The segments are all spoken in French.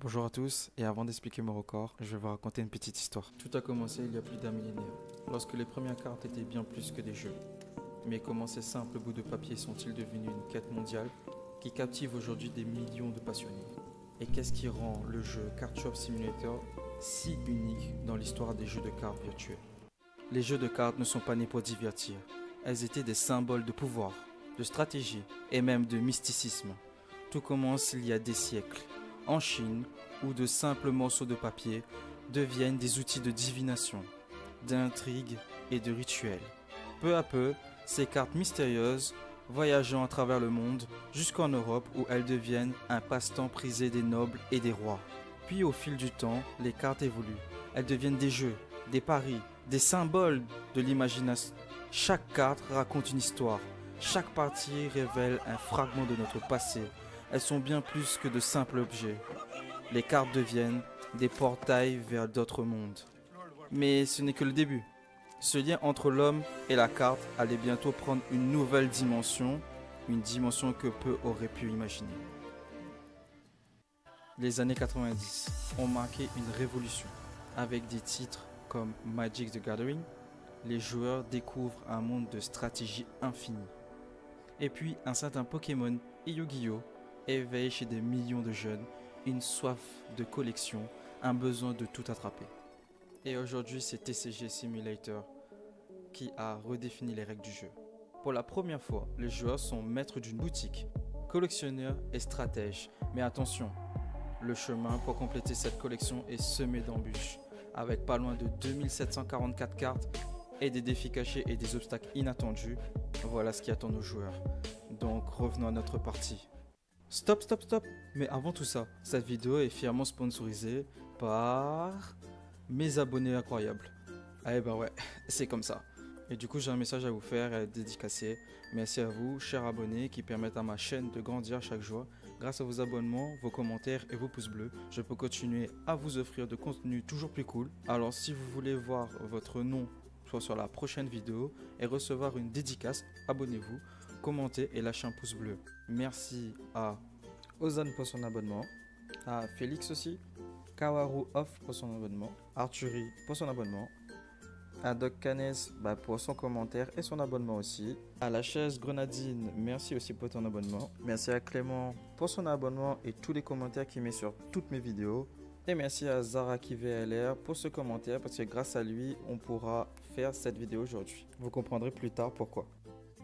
Bonjour à tous, et avant d'expliquer mon record, je vais vous raconter une petite histoire. Tout a commencé il y a plus d'un millénaire, lorsque les premières cartes étaient bien plus que des jeux. Mais comment ces simples bouts de papier sont-ils devenus une quête mondiale qui captive aujourd'hui des millions de passionnés? Et qu'est-ce qui rend le jeu Card Shop Simulator si unique dans l'histoire des jeux de cartes virtuels? Les jeux de cartes ne sont pas nés pour divertir, elles étaient des symboles de pouvoir, de stratégie et même de mysticisme. Tout commence il y a des siècles, en Chine, où de simples morceaux de papier deviennent des outils de divination, d'intrigue et de rituels. Peu à peu, ces cartes mystérieuses voyageant à travers le monde jusqu'en Europe où elles deviennent un passe-temps prisé des nobles et des rois. Puis au fil du temps, les cartes évoluent. Elles deviennent des jeux, des paris, des symboles de l'imagination. Chaque carte raconte une histoire. Chaque partie révèle un fragment de notre passé. Elles sont bien plus que de simples objets. Les cartes deviennent des portails vers d'autres mondes. Mais ce n'est que le début. Ce lien entre l'homme et la carte allait bientôt prendre une nouvelle dimension, une dimension que peu auraient pu imaginer. Les années 90 ont marqué une révolution. Avec des titres comme Magic the Gathering, les joueurs découvrent un monde de stratégie infinie. Et puis un certain Pokémon et Yu-Gi-Oh! Éveille chez des millions de jeunes une soif de collection, un besoin de tout attraper. Et aujourd'hui, c'est TCG Simulator qui a redéfini les règles du jeu. Pour la première fois, les joueurs sont maîtres d'une boutique, collectionneurs et stratèges. Mais attention, le chemin pour compléter cette collection est semé d'embûches, avec pas loin de 2744 cartes et des défis cachés et des obstacles inattendus. Voilà ce qui attend nos joueurs. Donc revenons à notre partie. Stop. Mais avant tout ça, cette vidéo est fièrement sponsorisée par mes abonnés incroyables. Ah ben ouais, c'est comme ça. Et du coup, j'ai un message à vous faire et à dédicacer. Merci à vous, chers abonnés, qui permettent à ma chaîne de grandir chaque jour. Grâce à vos abonnements, vos commentaires et vos pouces bleus, je peux continuer à vous offrir de contenu toujours plus cool. Alors si vous voulez voir votre nom soit sur la prochaine vidéo et recevoir une dédicace, abonnez-vous, commentez et lâchez un pouce bleu. Merci à Ozan pour son abonnement, à Félix aussi, Kawaru Off pour son abonnement, Arturi pour son abonnement, à Doc Canes pour son commentaire et son abonnement aussi, à la chaise Grenadine, merci aussi pour ton abonnement, merci à Clément pour son abonnement et tous les commentaires qu'il met sur toutes mes vidéos, et merci à Zaraki VLR pour ce commentaire parce que grâce à lui on pourra faire cette vidéo aujourd'hui. Vous comprendrez plus tard pourquoi.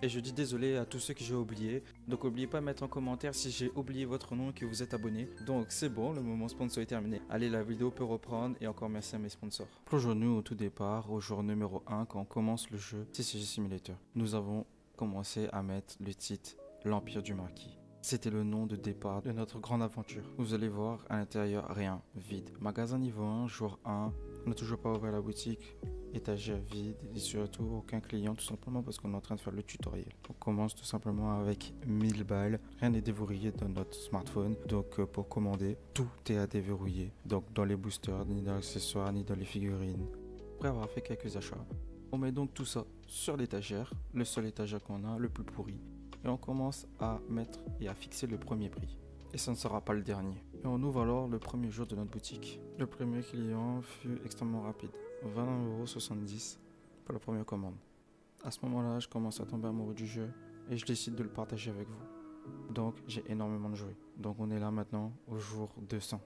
Et je dis désolé à tous ceux que j'ai oubliés. Donc n'oubliez pas de mettre en commentaire si j'ai oublié votre nom et que vous êtes abonné. Donc c'est bon, le moment sponsor est terminé. Allez, la vidéo peut reprendre et encore merci à mes sponsors. Plongeons-nous au tout départ, au jour numéro 1 quand on commence le jeu TCG Simulator. Nous avons commencé à mettre le titre L'Empire du Marquis. C'était le nom de départ de notre grande aventure. Vous allez voir à l'intérieur rien, vide. Magasin niveau 1, jour 1. On n'a toujours pas ouvert la boutique. Étagère vide et surtout aucun client, tout simplement parce qu'on est en train de faire le tutoriel. On commence tout simplement avec 1000 balles. Rien n'est déverrouillé dans notre smartphone. Donc pour commander, tout est à déverrouiller. Donc dans les boosters, ni dans les accessoires, ni dans les figurines. Après avoir fait quelques achats, on met donc tout ça sur l'étagère. Le seul étagère qu'on a, le plus pourri. Et on commence à mettre et à fixer le premier prix. Et ça ne sera pas le dernier. Et on ouvre alors le premier jour de notre boutique. Le premier client fut extrêmement rapide. 20,70 € pour la première commande. À ce moment-là, je commence à tomber amoureux du jeu et je décide de le partager avec vous. Donc, j'ai énormément de joué. Donc, on est là maintenant au jour 200.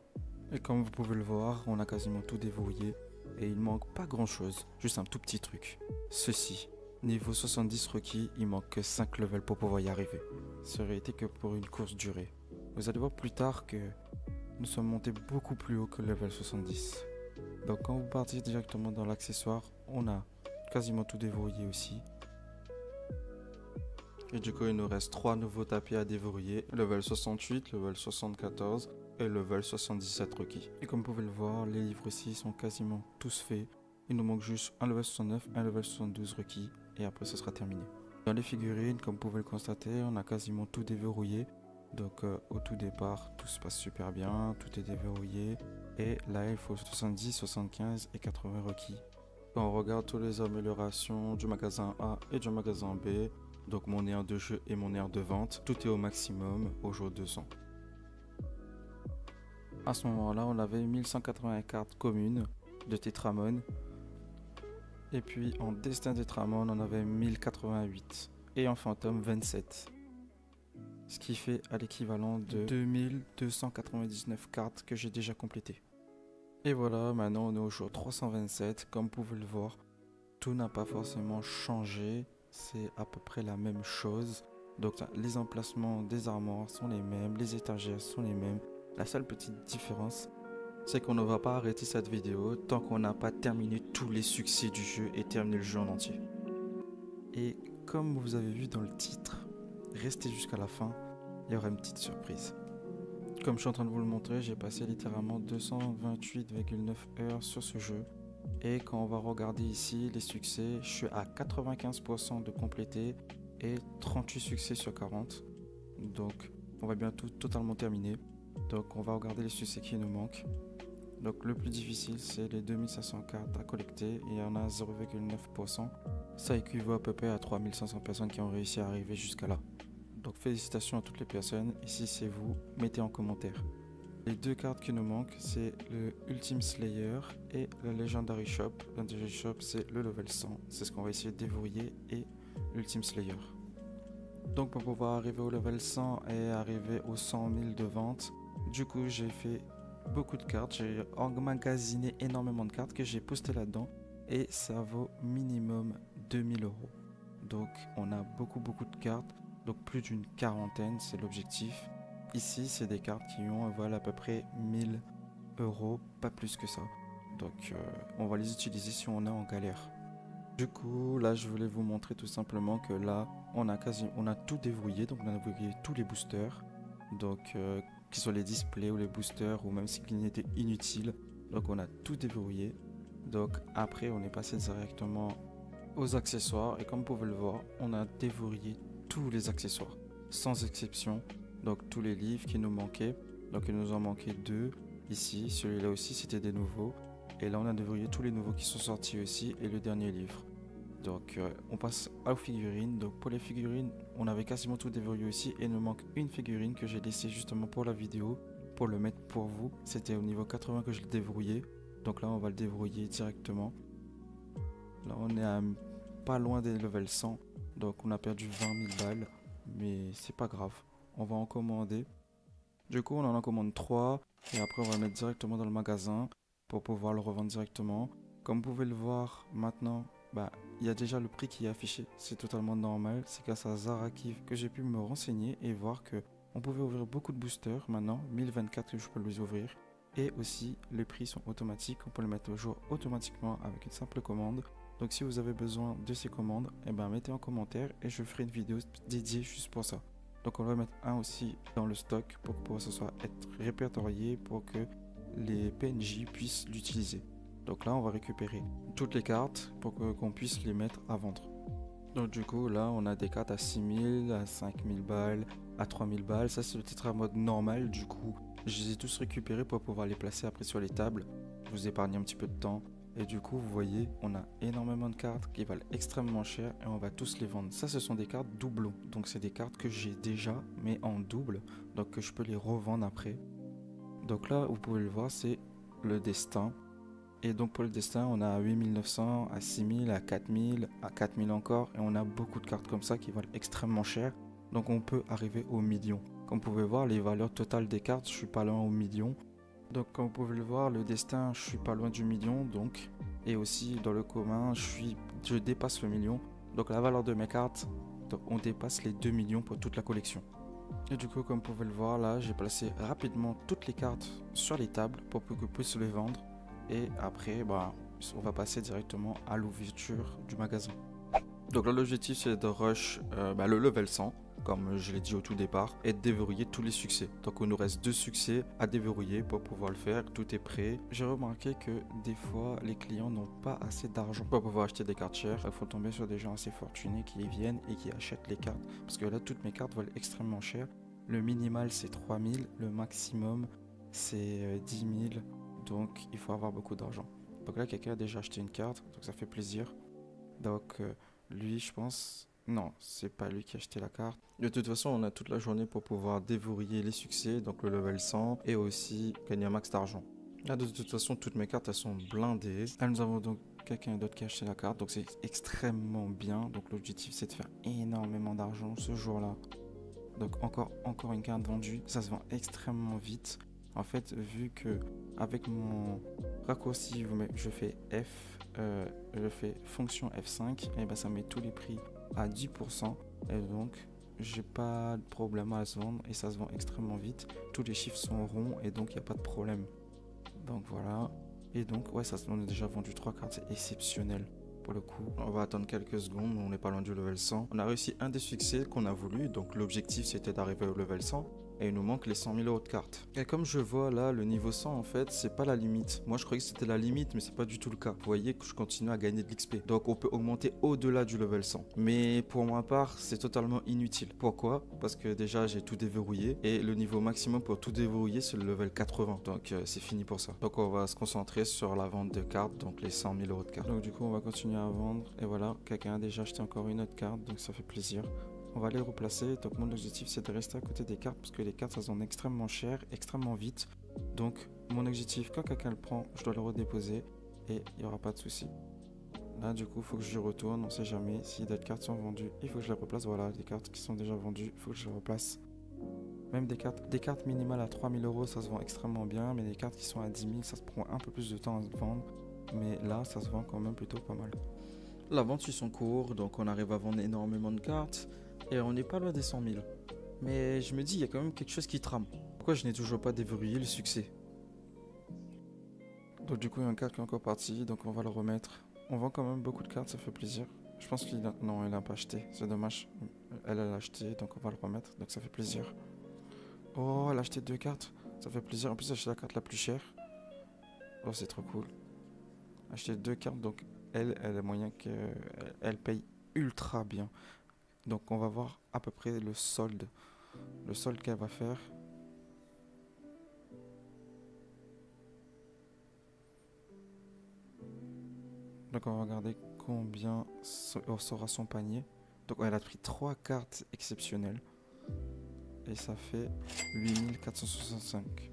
Et comme vous pouvez le voir, on a quasiment tout déverrouillé et il manque pas grand-chose, juste un tout petit truc. Ceci. Niveau 70 requis, il manque que 5 levels pour pouvoir y arriver. Ça aurait été que pour une course durée. Vous allez voir plus tard que nous sommes montés beaucoup plus haut que le level 70. Donc quand vous partez directement dans l'accessoire, on a quasiment tout déverrouillé aussi. Et du coup il nous reste 3 nouveaux tapis à déverrouiller. Level 68, level 74 et level 77 requis. Et comme vous pouvez le voir, les livres ici sont quasiment tous faits. Il nous manque juste un level 69, un level 72 requis. Et après ce sera terminé. Dans les figurines, comme vous pouvez le constater, on a quasiment tout déverrouillé. Donc au tout départ, tout se passe super bien, tout est déverrouillé. Et là, il faut 70, 75 et 80 requis. Quand on regarde toutes les améliorations du magasin A et du magasin B, donc mon aire de jeu et mon aire de vente, tout est au maximum au jour 200. À ce moment-là, on avait 1180 cartes communes de Tetramon. Et puis en Destin Tetramon, on avait 1088. Et en Fantôme, 27. Ce qui fait à l'équivalent de 2299 cartes que j'ai déjà complétées. Et voilà, maintenant on est au jour 327. Comme vous pouvez le voir, tout n'a pas forcément changé. C'est à peu près la même chose. Donc les emplacements des armoires sont les mêmes, les étagères sont les mêmes. La seule petite différence, c'est qu'on ne va pas arrêter cette vidéo tant qu'on n'a pas terminé tous les succès du jeu et terminé le jeu en entier. Et comme vous avez vu dans le titre, restez jusqu'à la fin, il y aura une petite surprise. Comme je suis en train de vous le montrer, j'ai passé littéralement 228,9 heures sur ce jeu. Et quand on va regarder ici les succès, je suis à 95% de compléter et 38 succès sur 40. Donc on va bientôt totalement terminer. Donc on va regarder les succès qui nous manquent. Donc le plus difficile, c'est les 2500 cartes à collecter et il y en a 0,9%. Ça équivaut à peu près à 3500 personnes qui ont réussi à arriver jusqu'à là. Donc félicitations à toutes les personnes, et si c'est vous, mettez en commentaire. Les deux cartes qui nous manquent, c'est le Ultimate Slayer et le Legendary Shop. Le Legendary Shop, c'est le level 100, c'est ce qu'on va essayer de déverrouiller, et l'Ultimate Slayer. Donc pour pouvoir arriver au level 100 et arriver aux 100 000 de vente, du coup j'ai fait beaucoup de cartes, j'ai emmagasiné énormément de cartes que j'ai postées là-dedans, et ça vaut minimum 2000 euros. Donc on a beaucoup de cartes. Donc plus d'une quarantaine, c'est l'objectif. Ici, c'est des cartes qui valent à peu près 1000 euros, pas plus que ça. Donc on va les utiliser si on est en galère. Du coup, là, je voulais vous montrer tout simplement que là, on a tout déverrouillé. Donc on a déverrouillé tous les boosters. Donc qu'ils soient les displays ou les boosters ou même si ils étaient inutiles. Donc on a tout déverrouillé. Donc après, on est passé directement aux accessoires. Et comme vous pouvez le voir, on a déverrouillé tous les accessoires, sans exception. Donc tous les livres qui nous manquaient. Donc il nous en manquait deux ici. Celui-là aussi, c'était des nouveaux. Et là, on a déverrouillé tous les nouveaux qui sont sortis aussi. Et le dernier livre. Donc on passe aux figurines. Donc pour les figurines, on avait quasiment tout déverrouillé aussi. Et il nous manque une figurine que j'ai laissée justement pour la vidéo, pour le mettre pour vous. C'était au niveau 80 que je l'ai déverrouillé. Donc là, on va le déverrouiller directement. Là, on est à pas loin des level 100. Donc on a perdu 20 000 balles. Mais c'est pas grave. On va en commander. Du coup, on en commande 3. Et après, on va le mettre directement dans le magasin pour pouvoir le revendre directement. Comme vous pouvez le voir maintenant, il y a déjà le prix qui est affiché. C'est totalement normal. C'est grâce à Zarakiv que j'ai pu me renseigner et voir que on pouvait ouvrir beaucoup de boosters maintenant. 1024 que je peux les ouvrir. Et aussi, les prix sont automatiques. On peut le mettre au jour automatiquement avec une simple commande. Donc si vous avez besoin de ces commandes, mettez en commentaire et je ferai une vidéo dédiée juste pour ça. Donc on va mettre un aussi dans le stock pour que ça soit être répertorié pour que les PNJ puissent l'utiliser. Donc là on va récupérer toutes les cartes pour qu'on puisse les mettre à vendre. Donc du coup là on a des cartes à 6000, à 5000 balles, à 3000 balles. Ça c'est le tétramode normal. Du coup je les ai tous récupérés pour pouvoir les placer après sur les tables. Je vous épargne un petit peu de temps. Et du coup, vous voyez, on a énormément de cartes qui valent extrêmement cher et on va tous les vendre. Ça, ce sont des cartes doublons. Donc, c'est des cartes que j'ai déjà, mais en double. Donc, que je peux les revendre après. Donc là, vous pouvez le voir, c'est le destin. Et donc, pour le destin, on a à 8900, à 6000, à 4000, à 4000 encore. Et on a beaucoup de cartes comme ça qui valent extrêmement cher. Donc, on peut arriver au million. Comme vous pouvez voir, les valeurs totales des cartes, je suis pas loin au million. Donc comme vous pouvez le voir, le destin, je suis pas loin du million, donc. Et aussi dans le commun, je dépasse le million. Donc la valeur de mes cartes, donc on dépasse les 2 millions pour toute la collection. Et du coup, comme vous pouvez le voir, là, j'ai placé rapidement toutes les cartes sur les tables pour que je puisse les vendre. Et après, on va passer directement à l'ouverture du magasin. Donc là, l'objectif, c'est de rush le level 100. Comme je l'ai dit au tout départ, et de déverrouiller tous les succès. Donc il nous reste 2 succès à déverrouiller pour pouvoir le faire, tout est prêt. J'ai remarqué que des fois les clients n'ont pas assez d'argent pour pouvoir acheter des cartes chères. Il faut tomber sur des gens assez fortunés qui viennent et qui achètent les cartes. Parce que là toutes mes cartes valent extrêmement cher. Le minimal c'est 3000, le maximum c'est 10 000. Donc il faut avoir beaucoup d'argent. Donc là quelqu'un a déjà acheté une carte, donc ça fait plaisir. Donc lui je pense... Non, c'est pas lui qui a acheté la carte. De toute façon, on a toute la journée pour pouvoir déverrouiller les succès, donc le level 100, et aussi gagner un max d'argent. Là, de toute façon, toutes mes cartes, elles sont blindées. Là, nous avons donc quelqu'un d'autre qui a acheté la carte, donc c'est extrêmement bien. Donc l'objectif, c'est de faire énormément d'argent ce jour-là. Donc encore une carte vendue, ça se vend extrêmement vite. En fait, vu que avec mon raccourci, je fais je fais fonction F5, et ben ça met tous les prix à 10%, et donc j'ai pas de problème à se vendre et ça se vend extrêmement vite. Tous les chiffres sont ronds et donc il n'y a pas de problème. Donc voilà. Et donc ouais, on a déjà vendu 3 cartes, c'est exceptionnel. Pour le coup, on va attendre quelques secondes, on n'est pas loin du level 100. On a réussi un des succès qu'on a voulu, donc l'objectif c'était d'arriver au level 100. Et il nous manque les 100 000 euros de cartes. Et comme je vois là, le niveau 100 en fait, c'est pas la limite. Moi je croyais que c'était la limite, mais c'est pas du tout le cas. Vous voyez que je continue à gagner de l'XP. Donc on peut augmenter au-delà du level 100. Mais pour ma part, c'est totalement inutile. Pourquoi? Parce que déjà j'ai tout déverrouillé. Et le niveau maximum pour tout déverrouiller, c'est le level 80. Donc c'est fini pour ça. Donc on va se concentrer sur la vente de cartes, donc les 100 000 euros de cartes. Donc du coup on va continuer à vendre. Et voilà, quelqu'un a déjà acheté encore une autre carte, donc ça fait plaisir. On va les replacer. Donc mon objectif c'est de rester à côté des cartes parce que les cartes ça se vend extrêmement cher, extrêmement vite. Donc mon objectif, quand quelqu'un le prend, je dois le redéposer et il n'y aura pas de souci. Là du coup il faut que j'y retourne, on ne sait jamais si d'autres cartes sont vendues. Il faut que je les replace. Voilà, les cartes qui sont déjà vendues, il faut que je les replace. Même des cartes minimales à 3 000 euros, ça se vend extrêmement bien. Mais des cartes qui sont à 10 000, ça se prend un peu plus de temps à se vendre. Mais là ça se vend quand même plutôt pas mal. La vente suit son cours, donc on arrive à vendre énormément de cartes. Et on n'est pas loin des 100 000. Mais je me dis, il y a quand même quelque chose qui trame. Pourquoi je n'ai toujours pas déverrouillé le succès? Donc du coup, il y a une carte qui est encore partie, donc on va le remettre. On vend quand même beaucoup de cartes, ça fait plaisir. Je pense qu'il a... Non, il n'a pas acheté, c'est dommage. Elle a acheté, donc on va le remettre, donc ça fait plaisir. Oh, elle a acheté 2 cartes, ça fait plaisir. En plus, elle a acheté la carte la plus chère. Oh, c'est trop cool. Acheter 2 cartes, donc elle a moyen qu'elle paye ultra bien. Donc on va voir à peu près le solde qu'elle va faire. Donc on va regarder combien sera son panier. Donc elle a pris 3 cartes exceptionnelles. Et ça fait 8465.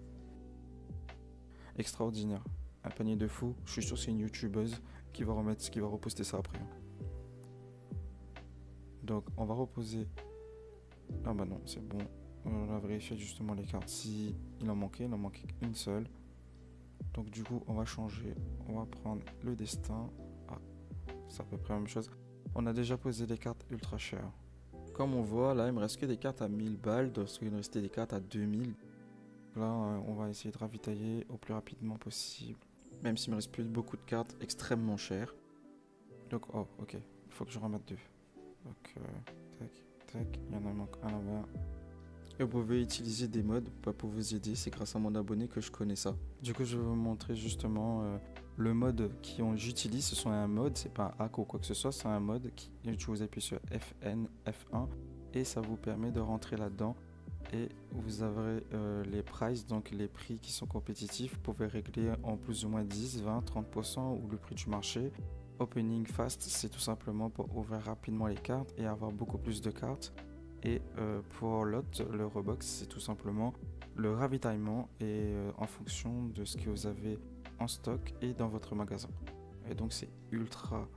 Extraordinaire. Un panier de fou. Je suis sûr que c'est une youtubeuse qui va reposter ça après. Donc on va reposer. Ah bah non, c'est bon. On va vérifier justement les cartes. Si il en manquait une seule. Donc du coup on va changer. On va prendre le destin. Ah, c'est à peu près la même chose. On a déjà posé des cartes ultra chères. Comme on voit là, il me reste que des cartes à 1000 balles. Donc il me restait des cartes à 2000. Là on va essayer de ravitailler au plus rapidement possible. Même s'il me reste plus beaucoup de cartes extrêmement chères. Donc oh ok, il faut que je remette 2. Donc tac, il y en a manque un là-bas. Et vous pouvez utiliser des mods pour vous aider, c'est grâce à mon abonné que je connais ça. Du coup je vais vous montrer justement le mode j'utilise, ce sont un mode, c'est pas un hack ou quoi que ce soit, c'est un mode qui vous appuyez sur FN, F1 et ça vous permet de rentrer là-dedans. Et vous avez les prices, donc les prix qui sont compétitifs, vous pouvez régler en plus ou moins 10, 20, 30% ou le prix du marché. Opening fast, c'est tout simplement pour ouvrir rapidement les cartes et avoir beaucoup plus de cartes. Et pour l'autre, le Robux, c'est tout simplement le ravitaillement et en fonction de ce que vous avez en stock et dans votre magasin. Et donc c'est ultra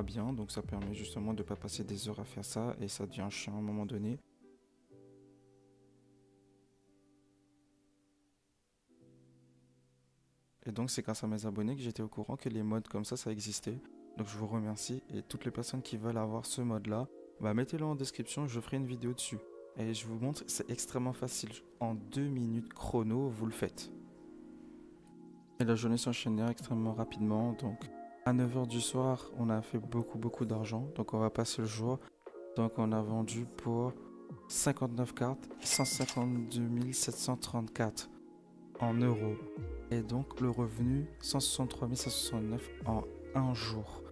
bien, donc ça permet justement de ne pas passer des heures à faire ça et ça devient chiant à un moment donné. Et donc c'est grâce à mes abonnés que j'étais au courant que les modes comme ça existait. Donc je vous remercie et toutes les personnes qui veulent avoir ce mode là, bah mettez-le en description, je ferai une vidéo dessus. Et je vous montre, c'est extrêmement facile. En 2 minutes chrono, vous le faites. Et la journée s'enchaînait extrêmement rapidement. Donc à 9 h du soir, on a fait beaucoup d'argent. Donc on va passer le jour. Donc on a vendu pour 59 cartes, 152 734 en euros. Et donc le revenu 163 169 en un jour.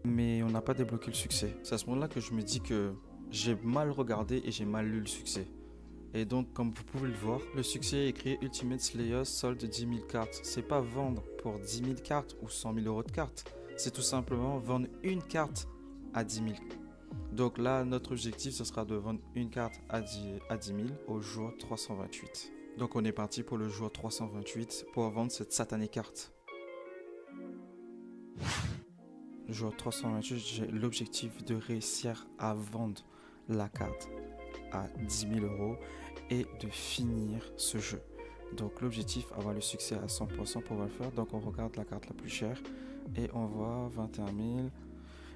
Mais on n'a pas débloqué le succès. C'est à ce moment-là que je me dis que j'ai mal regardé et j'ai mal lu le succès. Et donc comme vous pouvez le voir, le succès est écrit Ultimate Slayer solde 10 000 cartes. C'est pas vendre pour 10 000 cartes ou 100 000 euros de cartes. C'est tout simplement vendre une carte à 10 000. Donc là, notre objectif, ce sera de vendre une carte à 10 000 au jour 328. Donc on est parti pour le jour 328 pour vendre cette satanée carte. Jour 328, j'ai l'objectif de réussir à vendre la carte à 10 000 € et de finir ce jeu. Donc l'objectif, avoir le succès à 100% pour pouvoir le faire. Donc on regarde la carte la plus chère et on voit 21 000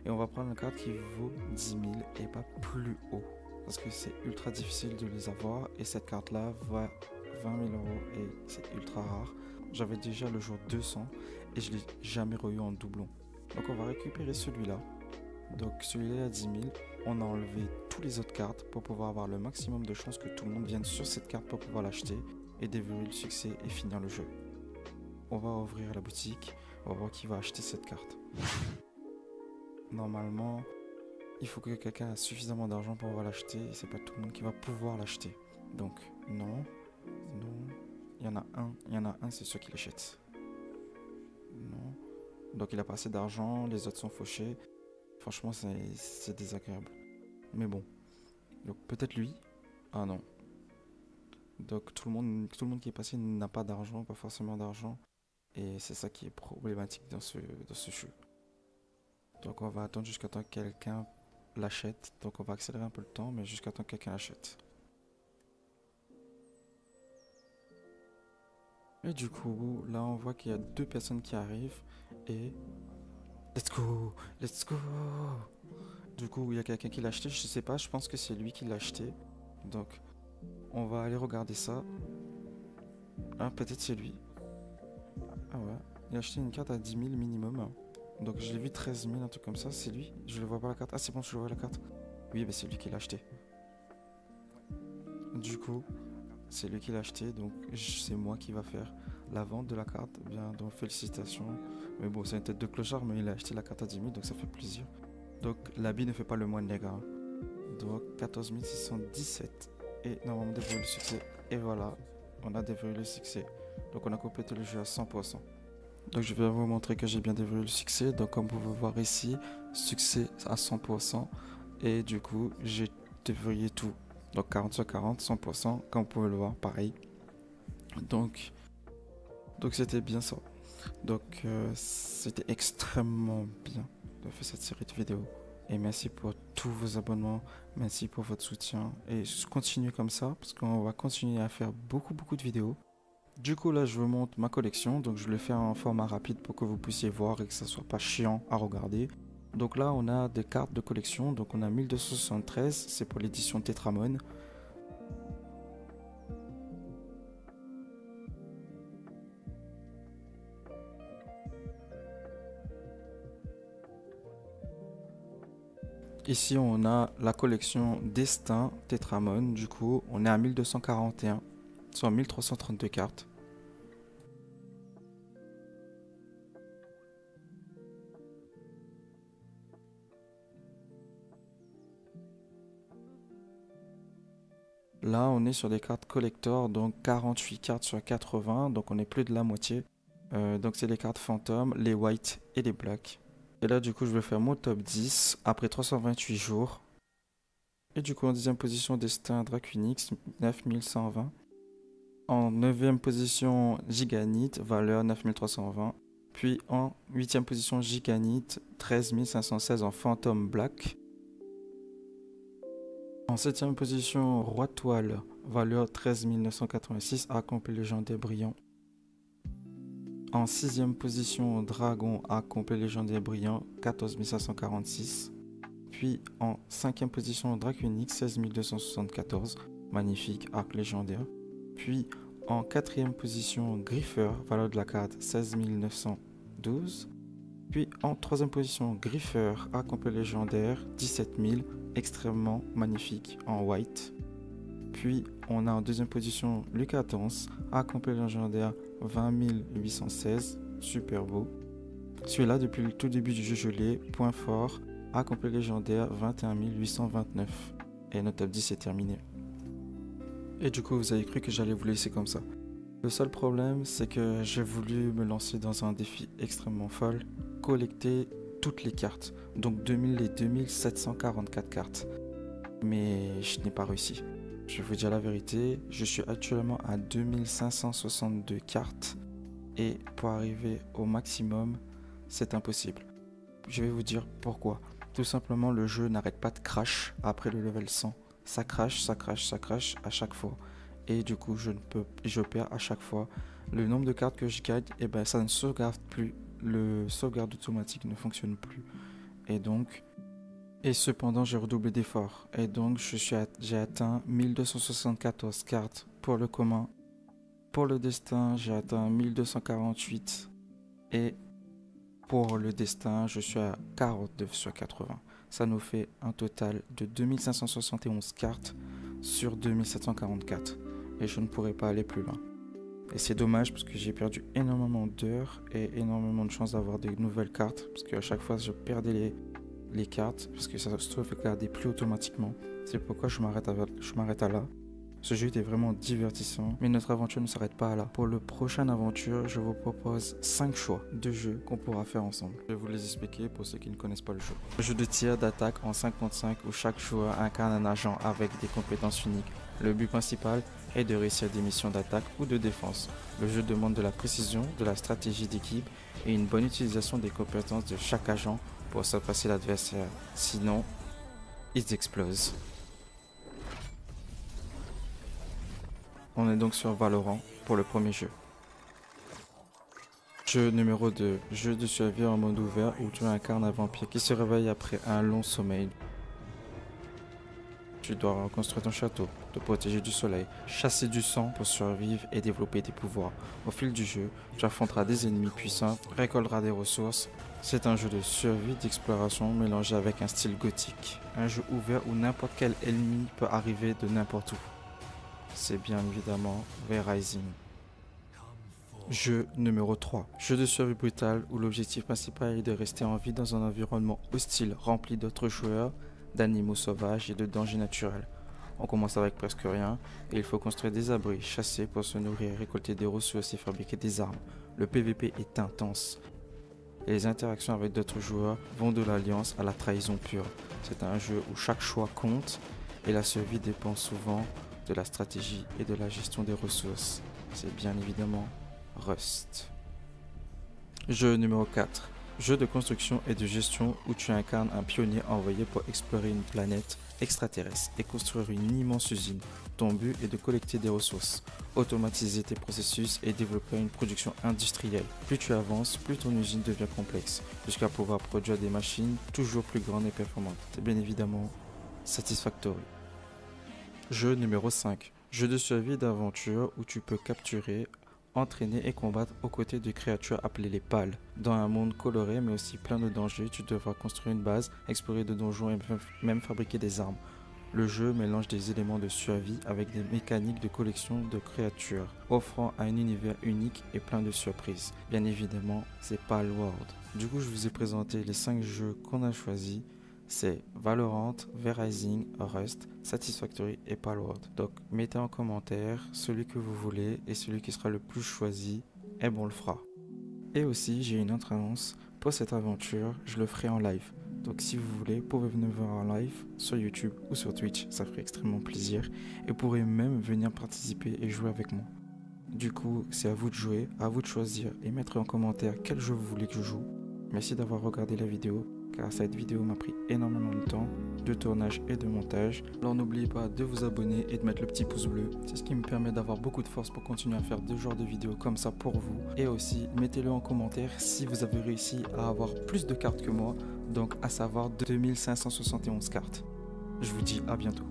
et on va prendre une carte qui vaut 10 000 et pas plus haut parce que c'est ultra difficile de les avoir et cette carte là va 20 000 € et c'est ultra rare. J'avais déjà le jour 200 et je l'ai jamais eu en doublon. Donc on va récupérer celui-là. Donc celui-là à 10 000, on a enlevé toutes les autres cartes pour pouvoir avoir le maximum de chances que tout le monde vienne sur cette carte pour pouvoir l'acheter et déverrouiller le succès et finir le jeu. On va ouvrir la boutique, on va voir qui va acheter cette carte. Normalement, il faut que quelqu'un ait suffisamment d'argent pour pouvoir l'acheter et c'est pas tout le monde qui va pouvoir l'acheter. Donc non, il y en a un, c'est ceux qui l'achètent. Non. Donc il a pas assez d'argent, les autres sont fauchés. Franchement, c'est désagréable. Mais bon. Donc peut-être lui. Ah non. Donc tout le monde qui est passé n'a pas d'argent, pas forcément d'argent. Et c'est ça qui est problématique dans ce jeu. Donc on va attendre jusqu'à temps que quelqu'un l'achète. Donc on va accélérer un peu le temps, mais jusqu'à temps que quelqu'un l'achète. Et du coup, là on voit qu'il y a 2 personnes qui arrivent. Et... Let's go! Let's go! Du coup, il y a quelqu'un qui l'a acheté, je sais pas, je pense que c'est lui qui l'a acheté. Donc, on va aller regarder ça. Ah, peut-être c'est lui. Ah ouais, il a acheté une carte à 10 000 minimum. Donc, je l'ai vu 13 000, un truc comme ça, c'est lui. Je le vois pas la carte. Ah, c'est bon, je vois la carte. Oui, bah, c'est lui qui l'a acheté. Du coup, c'est lui qui l'a acheté, donc c'est moi qui va faire la vente de la carte. Bien, donc félicitations. Mais bon, c'est une tête de clochard, mais il a acheté la carte à 10 000, donc ça fait plaisir. Donc l'habit ne fait pas le moine, les gars. Donc 14 617. Et normalement déverrouiller le succès. Et voilà, on a déverrouillé le succès. Donc on a complété le jeu à 100%. Donc je vais vous montrer que j'ai bien déverrouillé le succès. Donc comme vous pouvez voir ici, succès à 100%. Et du coup, j'ai déverrouillé tout. Donc 40 sur 40, 100%, comme vous pouvez le voir, pareil. Donc c'était bien ça. Donc c'était extrêmement bien de faire cette série de vidéos. Et merci pour tous vos abonnements, merci pour votre soutien. Et continuez comme ça, parce qu'on va continuer à faire beaucoup de vidéos. Du coup là je vous montre ma collection, donc je le fais en format rapide pour que vous puissiez voir et que ça soit pas chiant à regarder. Donc là on a des cartes de collection, donc on a 1273, c'est pour l'édition Tetramon. Ici on a la collection Destin Tetramon, du coup on est à 1241, soit 1332 cartes. Là on est sur des cartes collector, donc 48 cartes sur 80, donc on est plus de la moitié. Donc c'est les cartes fantômes, les white et les black. Et là du coup je vais faire mon top 10 après 328 jours. Et du coup en 10e position Destin Draconix 9120. En 9e position Giganite, valeur 9320. Puis en 8e position Giganite 13516 en Phantom Black. En 7e position Roi Toile, valeur 13 986 à complet légendaire brillant. En 6e position Dragon à complet légendaire brillant 14 546. Puis en 5e position Draconix 16 274, magnifique arc légendaire. Puis en 4e position Griffer, valeur de la carte 16 912. Puis en 3e position Griffer à complet légendaire 17 000, extrêmement magnifique en white. Puis on a en 2e position Lucatance à complet légendaire 20 816, super beau. Celui-là depuis le tout début du jeu je l'ai, point fort, à complet légendaire 21 829. Et notre top 10 est terminé. Et du coup vous avez cru que j'allais vous laisser comme ça. Le seul problème c'est que j'ai voulu me lancer dans un défi extrêmement folle, collecter toutes les cartes, donc 2000 et 2744 cartes. Mais je n'ai pas réussi. Je vais vous dire la vérité, je suis actuellement à 2562 cartes et pour arriver au maximum, c'est impossible. Je vais vous dire pourquoi. Tout simplement, le jeu n'arrête pas de crash après le level 100. Ça crash, ça crash, ça crash à chaque fois. Et du coup, je perds à chaque fois. Le nombre de cartes que je gagne, et ben, ça ne sauvegarde plus. Le sauvegarde automatique ne fonctionne plus. Et cependant, j'ai redoublé d'efforts. Et donc, j'ai atteint 1274 cartes pour le commun. Pour le destin, j'ai atteint 1248. Et pour le destin, je suis à 49 sur 80. Ça nous fait un total de 2571 cartes sur 2744. Et je ne pourrai pas aller plus loin. Et c'est dommage parce que j'ai perdu énormément d'heures et énormément de chances d'avoir des nouvelles cartes. Parce qu'à chaque fois, je perdais les cartes parce que ça se sauvegardait plus automatiquement. C'est pourquoi je m'arrête à là. Ce jeu était vraiment divertissant, mais notre aventure ne s'arrête pas là. Pour le prochain aventure, je vous propose 5 choix de jeux qu'on pourra faire ensemble. Je vais vous les expliquer pour ceux qui ne connaissent pas le jeu. Le jeu de tir d'attaque en 5 contre 5 où chaque joueur incarne un agent avec des compétences uniques. Le but principal est de réussir des missions d'attaque ou de défense. Le jeu demande de la précision, de la stratégie d'équipe et une bonne utilisation des compétences de chaque agent pour surpasser l'adversaire. Sinon, ils explosent. On est donc sur Valorant pour le premier jeu. Jeu numéro 2. Jeu de survie en mode ouvert où tu incarnes un vampire qui se réveille après un long sommeil. Tu dois reconstruire ton château, te protéger du soleil, chasser du sang pour survivre et développer tes pouvoirs. Au fil du jeu, tu affronteras des ennemis puissants, récolteras des ressources. C'est un jeu de survie d'exploration mélangé avec un style gothique. Un jeu ouvert où n'importe quel ennemi peut arriver de n'importe où. C'est bien évidemment V-Rising. Jeu numéro 3. Jeu de survie brutal où l'objectif principal est de rester en vie dans un environnement hostile rempli d'autres joueurs, d'animaux sauvages et de dangers naturels. On commence avec presque rien et il faut construire des abris, chasser pour se nourrir, récolter des ressources et fabriquer des armes. Le PVP est intense et les interactions avec d'autres joueurs vont de l'alliance à la trahison pure. C'est un jeu où chaque choix compte et la survie dépend souvent de la stratégie et de la gestion des ressources. C'est bien évidemment Rust. Jeu numéro 4. Jeu de construction et de gestion où tu incarnes un pionnier envoyé pour explorer une planète extraterrestre et construire une immense usine. Ton but est de collecter des ressources, automatiser tes processus et développer une production industrielle. Plus tu avances, plus ton usine devient complexe, jusqu'à pouvoir produire des machines toujours plus grandes et performantes. C'est bien évidemment Satisfactory. Jeu numéro 5. Jeu de survie et d'aventure où tu peux capturer, entraîner et combattre aux côtés de créatures appelées les pales. Dans un monde coloré mais aussi plein de dangers, tu devras construire une base, explorer de donjons et même fabriquer des armes. Le jeu mélange des éléments de survie avec des mécaniques de collection de créatures, offrant un univers unique et plein de surprises. Bien évidemment, c'est Palworld. Du coup, je vous ai présenté les 5 jeux qu'on a choisis. C'est Valorant, V-Rising, Rust, Satisfactory et Palworld. Donc mettez en commentaire celui que vous voulez et celui qui sera le plus choisi, et bon, on le fera. Et aussi j'ai une autre annonce, pour cette aventure, je le ferai en live. Donc si vous voulez, vous pouvez venir voir en live sur YouTube ou sur Twitch, ça ferait extrêmement plaisir. Et vous pourrez même venir participer et jouer avec moi. Du coup, c'est à vous de jouer, à vous de choisir et mettre en commentaire quel jeu vous voulez que je joue. Merci d'avoir regardé la vidéo, car cette vidéo m'a pris énormément de temps, de tournage et de montage. Alors n'oubliez pas de vous abonner et de mettre le petit pouce bleu. C'est ce qui me permet d'avoir beaucoup de force pour continuer à faire 2 genres de vidéos comme ça pour vous. Et aussi, mettez-le en commentaire si vous avez réussi à avoir plus de cartes que moi, donc à savoir 2571 cartes. Je vous dis à bientôt.